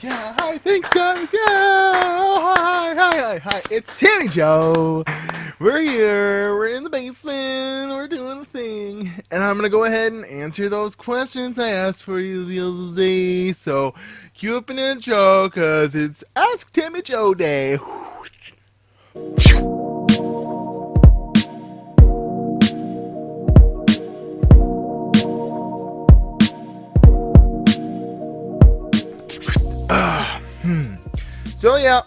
Yeah, hi, thanks guys, yeah, oh, hi, it's Timmy Joe. We're here, we're in the basement, we're doing the thing, and I'm gonna go ahead and answer those questions I asked for you the other day, so cue up an intro, cause it's Ask Timmy Joe Day. So yeah,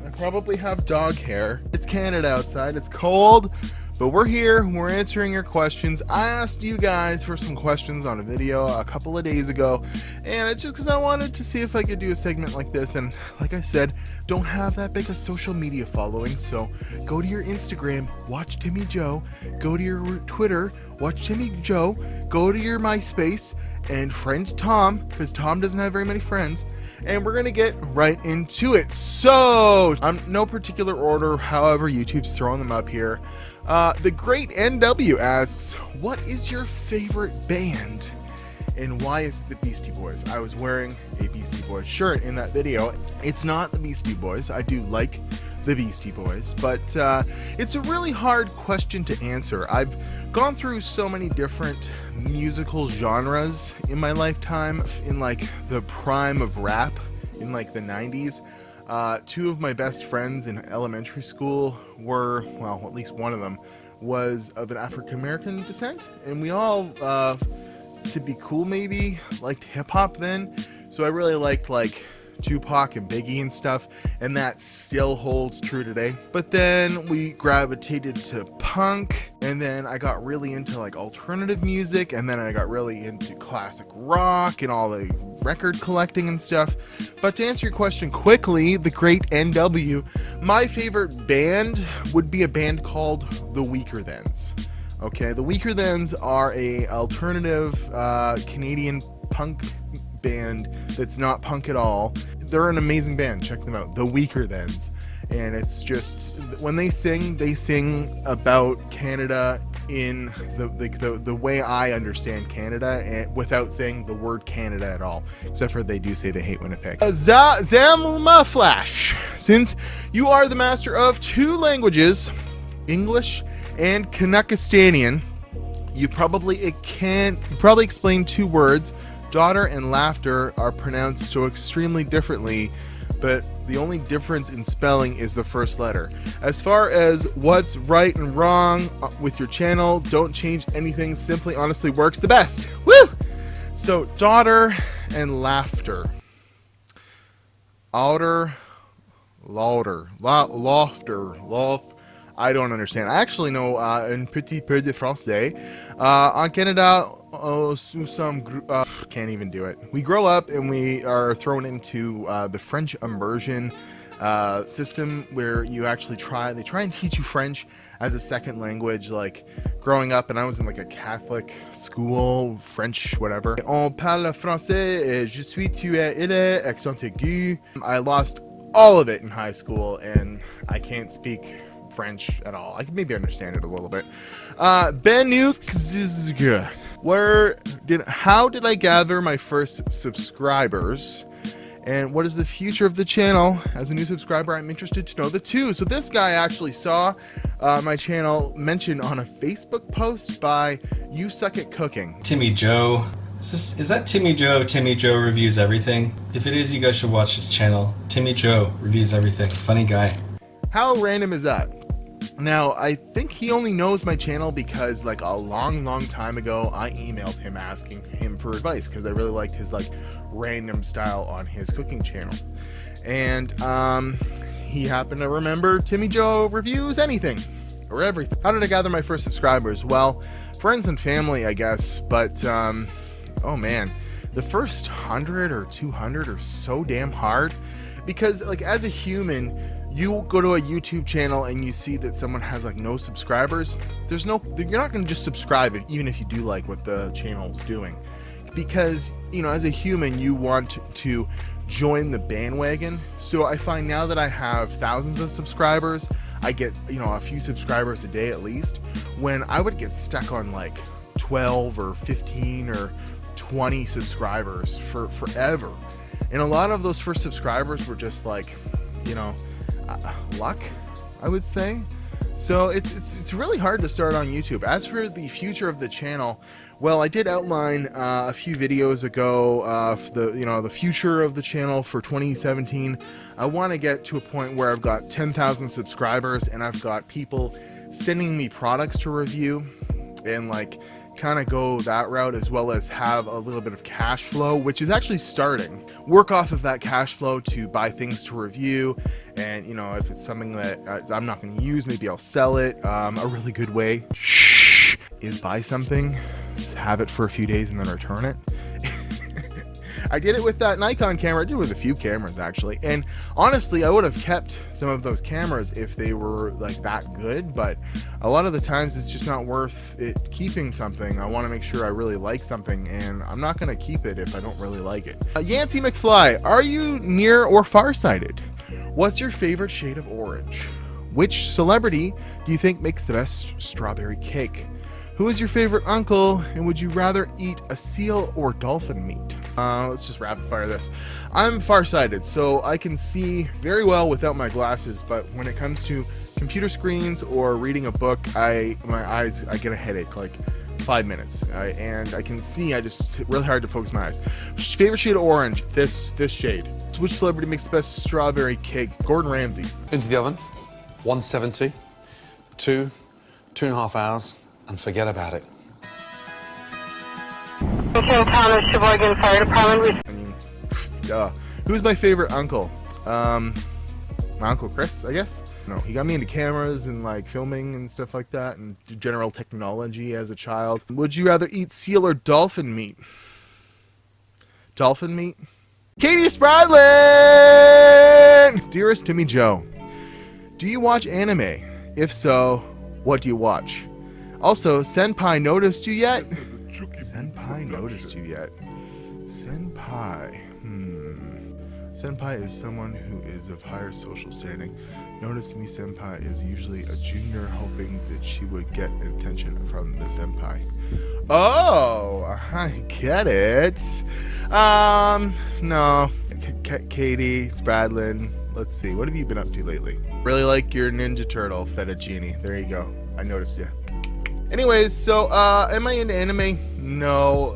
I probably have dog hair. It's Canada outside, it's cold, but we're here, we're answering your questions. I asked you guys for some questions on a video a couple of days ago, and it's just because I wanted to see if I could do a segment like this, and like I said, don't have that big a social media following, so go to your Instagram, watch Timmy Joe, go to your Twitter, watch Timmy Joe, go to your MySpace, and friend Tom, because Tom doesn't have very many friends, and we're gonna get right into it. So, no particular order, however YouTube's throwing them up here. The great NW asks, what is your favorite band? And why is it the Beastie Boys? I was wearing a Beastie Boys shirt in that video. It's not the Beastie Boys. I do like the Beastie Boys, but it's a really hard question to answer. I've gone through so many different musical genres in my lifetime. In like the prime of rap in like the 90s, two of my best friends in elementary school were, well, at least one of them was of an African-American descent, and we all to be cool maybe liked hip-hop then, so I really liked like Tupac and Biggie and stuff, and that still holds true today. But then we gravitated to punk, and then I got really into like alternative music, and then I got really into classic rock and all the record collecting and stuff. But to answer your question quickly, the great NW, my favorite band would be a band called The Weaker Thans. Okay, The Weaker Thans are a alternative Canadian punk band that's not punk at all. They're an amazing band. Check them out, The Weaker Thans. And it's just, when they sing about Canada in the way I understand Canada, and without saying the word Canada at all, except for they do say they hate Winnipeg. Zamuma Flash, since you are the master of two languages, English and Kanakistanian, you probably explain two words. Daughter and laughter are pronounced so extremely differently, but the only difference in spelling is the first letter. As far as what's right and wrong with your channel, don't change anything, simply honestly works the best. Woo! So, daughter and laughter. Outer, laughter, I don't understand. I actually know un petit peu de français. En Canada, can't even do it. We grow up and we are thrown into the French immersion system, where you actually they try and teach you French as a second language. Like growing up, and I was in like a Catholic school, French, whatever. On parle français, je suis, tu es, il est, accent aigu. I lost all of it in high school, and I can't speak French at all. I can maybe understand it a little bit. How did I gather my first subscribers? And what is the future of the channel? As a new subscriber, I'm interested to know the two. So this guy actually saw my channel mentioned on a Facebook post by You Suck at Cooking. Timmy Joe. Is that Timmy Joe? Timmy Joe Reviews Everything? If it is, you guys should watch his channel. Timmy Joe Reviews Everything. Funny guy. How random is that? Now, I think he only knows my channel because like a long time ago, I emailed him asking him for advice because I really liked his like random style on his cooking channel. And he happened to remember Timmy Joe Reviews Anything or Everything. How did I gather my first subscribers? Well, friends and family, I guess, but oh man, the first 100 or 200 are so damn hard because like as a human, you go to a YouTube channel and you see that someone has like no subscribers, you're not going to just subscribe it, even if you do like what the channel's doing, because you know, as a human, you want to join the bandwagon. So I find now that I have thousands of subscribers, I get, you know, a few subscribers a day at least, when I would get stuck on like 12 or 15 or 20 subscribers for forever. And a lot of those first subscribers were just like, you know, luck, I would say. So it's really hard to start on YouTube. As for the future of the channel, well, I did outline a few videos ago the future of the channel for 2017. I want to get to a point where I've got 10,000 subscribers and I've got people sending me products to review, and like kind of go that route, as well as have a little bit of cash flow, which is actually starting. Work off of that cash flow to buy things to review, and you know, if it's something that I'm not going to use, maybe I'll sell it. A really good way is buy something, have it for a few days, and then return it. I did it with that Nikon camera. I did it with a few cameras actually, and honestly I would have kept some of those cameras if they were like that good, but a lot of the times it's just not worth it keeping something. I want to make sure I really like something, and I'm not going to keep it if I don't really like it. Yancey McFly, are you near or farsighted? What's your favorite shade of orange? Which celebrity do you think makes the best strawberry cake? Who is your favorite uncle, and would you rather eat a seal or dolphin meat? Let's just rapid fire this. I'm farsighted, so I can see very well without my glasses, but when it comes to computer screens or reading a book, I get a headache like 5 minutes, and I can see, it's really hard to focus my eyes. Favorite shade of orange, this shade. Which celebrity makes the best strawberry cake? Gordon Ramsay. Into the oven, 170, 2.5 hours, and forget about it. Thomas, Sheboygan Fire Department. I mean, who's my favorite uncle? My Uncle Chris, I guess. No, he got me into cameras and like filming and stuff like that, and general technology as a child. Would you rather eat seal or dolphin meat? Dolphin meat? Katie Spradlin! Dearest Timmy Joe, do you watch anime? If so, what do you watch? Also, Senpai noticed you yet? Senpai noticed you yet? Senpai. Senpai is someone who is of higher social standing. Notice me, Senpai is usually a junior hoping that she would get attention from the Senpai. Oh, I get it. No. Katie Spradlin, let's see. What have you been up to lately? Really like your Ninja Turtle fettuccine. There you go. I noticed you. Anyways, so am I into anime? No.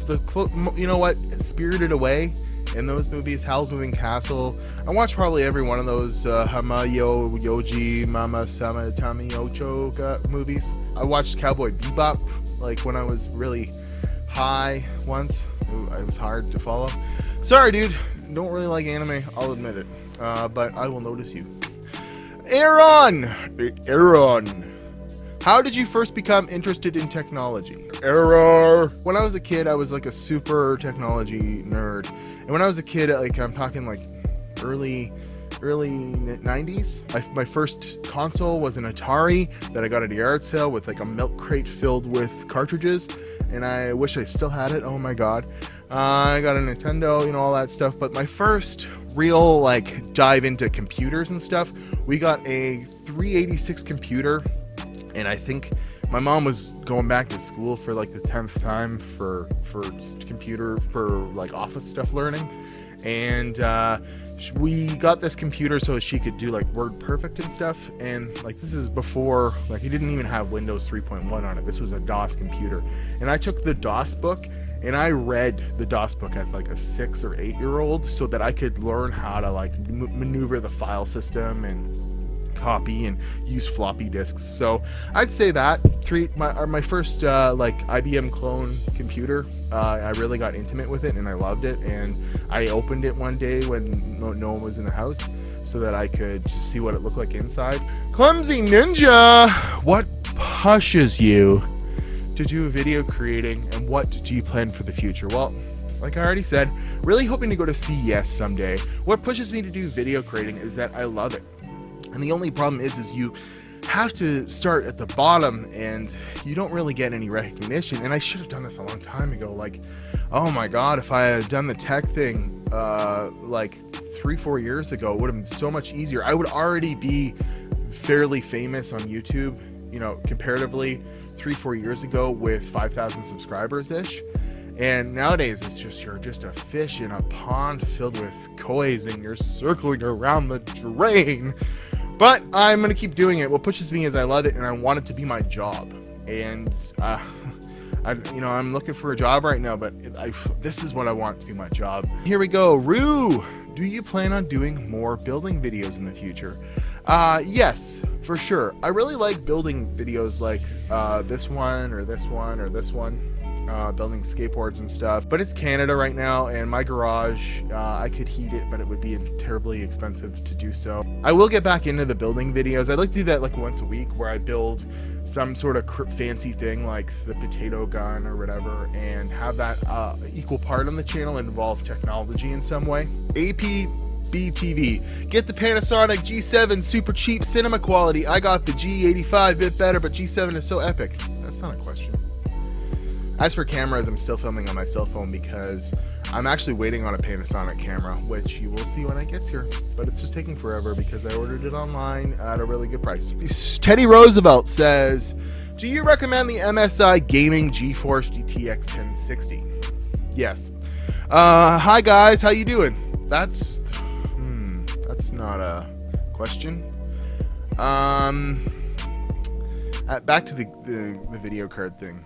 You know what? Spirited Away in those movies, Howl's Moving Castle. I watched probably every one of those Hamayo Yoji Mama Sama Tami Ocho movies. I watched Cowboy Bebop like when I was really high once. It was hard to follow. Sorry, dude. Don't really like anime. I'll admit it. But I will notice you. Aaron. How did you first become interested in technology? Error. When I was a kid, I was like a super technology nerd. And when I was a kid, like I'm talking like early 90s. My first console was an Atari that I got at a yard sale with like a milk crate filled with cartridges. And I wish I still had it. Oh my God. I got a Nintendo, you know, all that stuff. But my first real like dive into computers and stuff, we got a 386 computer. And I think my mom was going back to school for like the 10th time for computer, for like office stuff learning. And we got this computer so she could do like WordPerfect and stuff. And like this is before, like he didn't even have Windows 3.1 on it. This was a DOS computer. And I took the DOS book and I read the DOS book as like a 6 or 8 year old so that I could learn how to like maneuver the file system and copy and use floppy disks. So I'd say that my first like IBM clone computer, I really got intimate with it and I loved it, and I opened it one day when no one was in the house so that I could just see what it looked like inside. Clumsy Ninja, what pushes you to do video creating, and what do you plan for the future? Well, like I already said, really hoping to go to CES someday. What pushes me to do video creating is that I love it. And the only problem is you have to start at the bottom and you don't really get any recognition. And I should have done this a long time ago. Like, oh my God, if I had done the tech thing like 3-4 years ago, it would have been so much easier. I would already be fairly famous on YouTube, you know, comparatively 3-4 years ago with 5,000 subscribers-ish. And nowadays it's just, you're just a fish in a pond filled with kois and you're circling around the drain. But I'm going to keep doing it. What pushes me is I love it and I want it to be my job. And I'm looking for a job right now, but this is what I want to be my job. Here we go. Rue, do you plan on doing more building videos in the future? Yes, for sure. I really like building videos like this one or this one or this one. Building skateboards and stuff, but it's Canada right now, and my garage, I could heat it, but it would be terribly expensive to do so. I will get back into the building videos. I'd like to do that like once a week, where I build some sort of fancy thing like the potato gun or whatever, and have that equal part on the channel and involve technology in some way. APB-TV, get the Panasonic G7 super cheap cinema quality. I got the G85 bit better, but G7 is so epic. That's not a question. As for cameras, I'm still filming on my cell phone because I'm actually waiting on a Panasonic camera, which you will see when I get here. But it's just taking forever because I ordered it online at a really good price. Teddy Roosevelt says, do you recommend the MSI Gaming Geforce GTX 1060? Yes. Hi guys, how you doing? That's not a question. Back to the video card thing.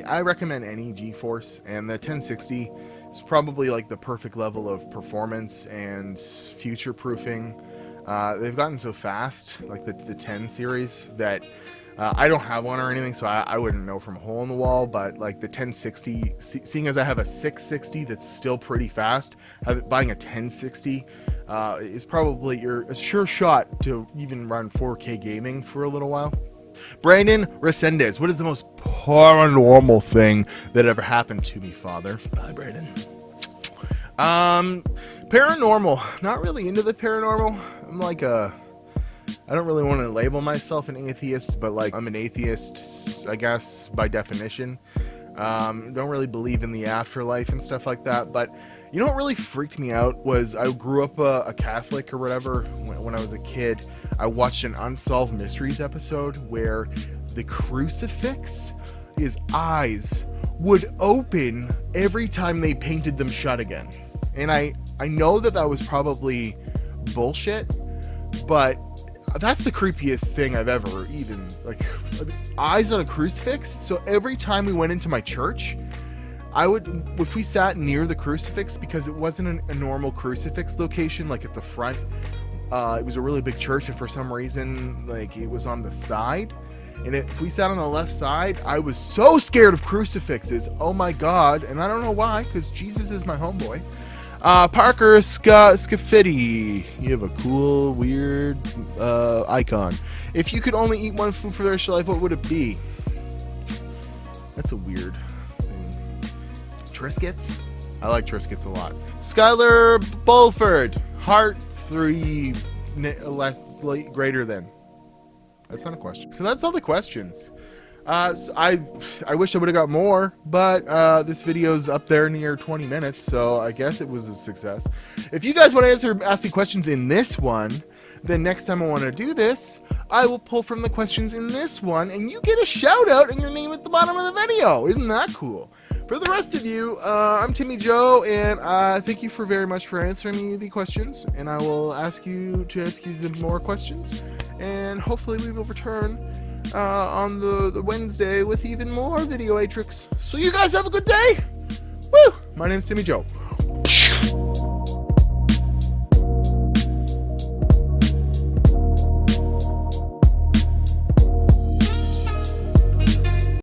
I recommend any Geforce, and the 1060 is probably like the perfect level of performance and future proofing. They've gotten so fast, like the 10 series, that I don't have one or anything, so I wouldn't know from a hole in the wall. But like the 1060, seeing as I have a 660 that's still pretty fast, buying a 1060 is probably a sure shot to even run 4K gaming for a little while. Brandon Resendez, what is the most paranormal thing that ever happened to me, Father? Hi, Brandon. Paranormal. Not really into the paranormal. I'm like I don't really want to label myself an atheist, but like I'm an atheist, I guess, by definition. Don't really believe in the afterlife and stuff like that. But you know what really freaked me out was I grew up a Catholic or whatever when I was a kid. I watched an Unsolved Mysteries episode where the crucifix, his eyes would open every time they painted them shut again. And I know that was probably bullshit, but that's the creepiest thing I've ever even, like, eyes on a crucifix. So every time we went into my church, if we sat near the crucifix, because it wasn't a normal crucifix location, like at the front, it was a really big church, and for some reason, like, it was on the side. And if we sat on the left side, I was so scared of crucifixes. Oh my God. And I don't know why, because Jesus is my homeboy. Parker Scaffetti, you have a cool, weird icon. If you could only eat one food for the rest of your life, what would it be? That's a weird thing. Triscuits? I like Triscuits a lot. Skylar Bulford, heart 3 greater than. That's not a question. So that's all the questions. So I wish I would have got more, but this video's up there near 20 minutes, so I guess it was a success. If you guys want to ask me questions in this one, then next time I want to do this, I will pull from the questions in this one, and you get a shout out and your name at the bottom of the video. Isn't that cool? For the rest of you, I'm Timmy Joe, and thank you very much for answering me the questions, and I will ask you to ask you some more questions, and hopefully we will return on the Wednesday with even more video atrix. So you guys have a good day. Woo! My name's Timmy Joe.